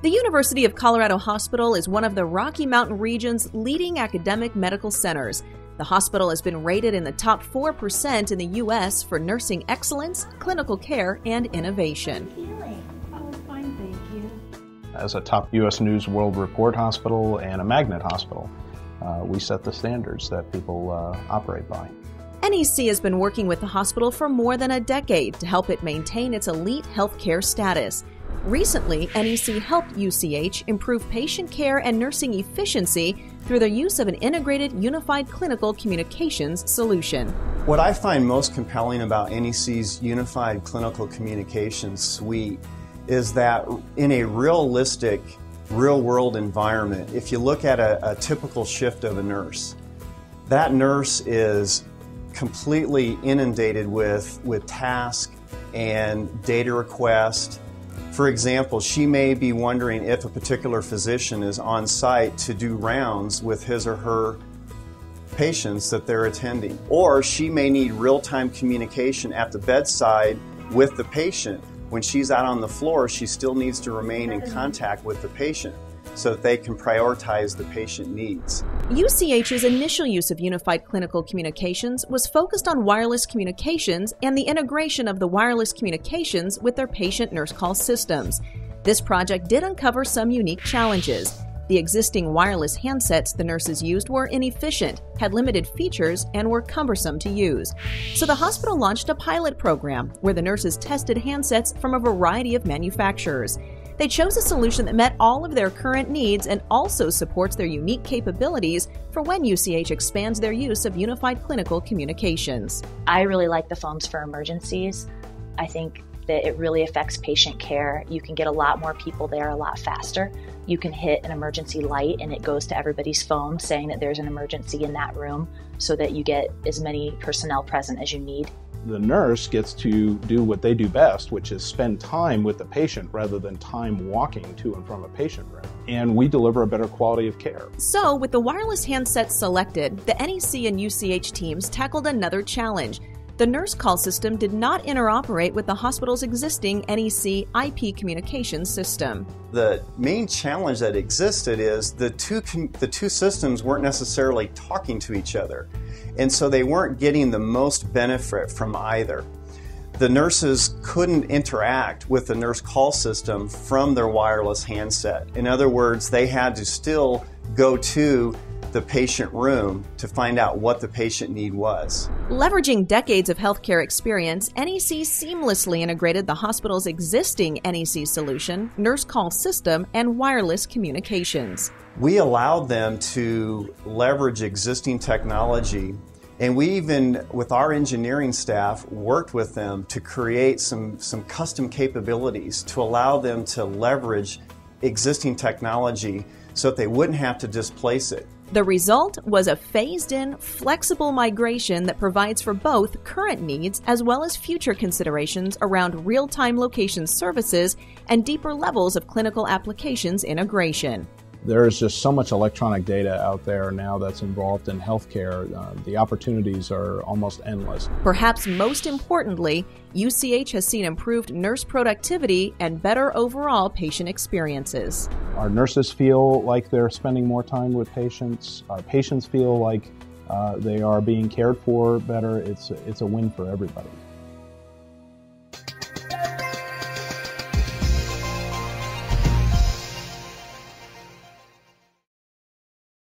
The University of Colorado Hospital is one of the Rocky Mountain region's leading academic medical centers. The hospital has been rated in the top 4% in the U.S. for nursing excellence, clinical care, and innovation. Oh, fine, thank you. As a top U.S. News World Report hospital and a magnet hospital, we set the standards that people operate by. NEC has been working with the hospital for more than a decade to help it maintain its elite healthcare status. Recently, NEC helped UCH improve patient care and nursing efficiency through the use of an integrated unified clinical communications solution. What I find most compelling about NEC's unified clinical communications suite is that in a realistic, real-world environment, if you look at a typical shift of a nurse, that nurse is completely inundated with tasks and data requests. For example, she may be wondering if a particular physician is on site to do rounds with his or her patients that they're attending. Or she may need real-time communication at the bedside with the patient. When she's out on the floor, she still needs to remain in contact with the patient so that they can prioritize the patient needs. UCH's initial use of unified clinical communications was focused on wireless communications and the integration of the wireless communications with their patient nurse call systems. This project did uncover some unique challenges. The existing wireless handsets the nurses used were inefficient, had limited features, and were cumbersome to use. So the hospital launched a pilot program where the nurses tested handsets from a variety of manufacturers. They chose a solution that met all of their current needs and also supports their unique capabilities for when UCH expands their use of unified clinical communications. I really like the phones for emergencies. I think that it really affects patient care. You can get a lot more people there a lot faster. You can hit an emergency light and it goes to everybody's phone saying that there's an emergency in that room so that you get as many personnel present as you need. The nurse gets to do what they do best, which is spend time with the patient rather than time walking to and from a patient room. And we deliver a better quality of care. So, with the wireless handsets selected, the NEC and UCH teams tackled another challenge. The nurse call system did not interoperate with the hospital's existing NEC IP communications system. The main challenge that existed is the two systems weren't necessarily talking to each other, and so they weren't getting the most benefit from either. The nurses couldn't interact with the nurse call system from their wireless handset. In other words, they had to still go to the patient room to find out what the patient need was. Leveraging decades of healthcare experience, NEC seamlessly integrated the hospital's existing NEC solution, nurse call system, and wireless communications. We allowed them to leverage existing technology, and we even, with our engineering staff, worked with them to create some custom capabilities to allow them to leverage existing technology so that they wouldn't have to displace it. The result was a phased-in, flexible migration that provides for both current needs as well as future considerations around real-time location services and deeper levels of clinical applications integration. There is just so much electronic data out there now that's involved in healthcare. The opportunities are almost endless. Perhaps most importantly, UCH has seen improved nurse productivity and better overall patient experiences. Our nurses feel like they're spending more time with patients. Our patients feel like they are being cared for better. It's a win for everybody.